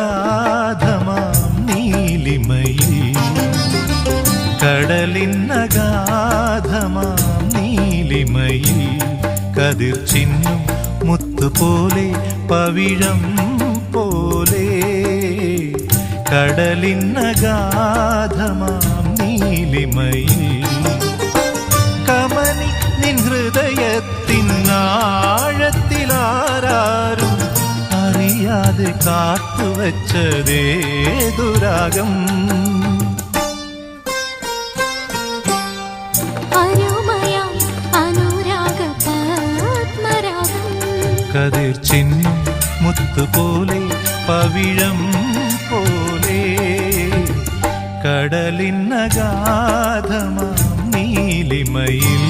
കടലിന്നഗാധമാം നീലിമയിൽ കടലിന്നഗാധമാം നീലിമയിൽ കതിർ ചിന്നും മുത്തുപോലെ പവിഴം പോലെ കടലിന്നഗാധമാം നീലിമയിൽ കമനി നിൻ ഹൃദയത്തിനാഴത്തിലാരും അറിയാതെ കാത്തുവച്ചതേതുരാഗം കതിർ ചിന്നും മുത്തുപോലെ പവിഴം പോലെ കടലിന്നഗാധമാം നീലിമയിൽ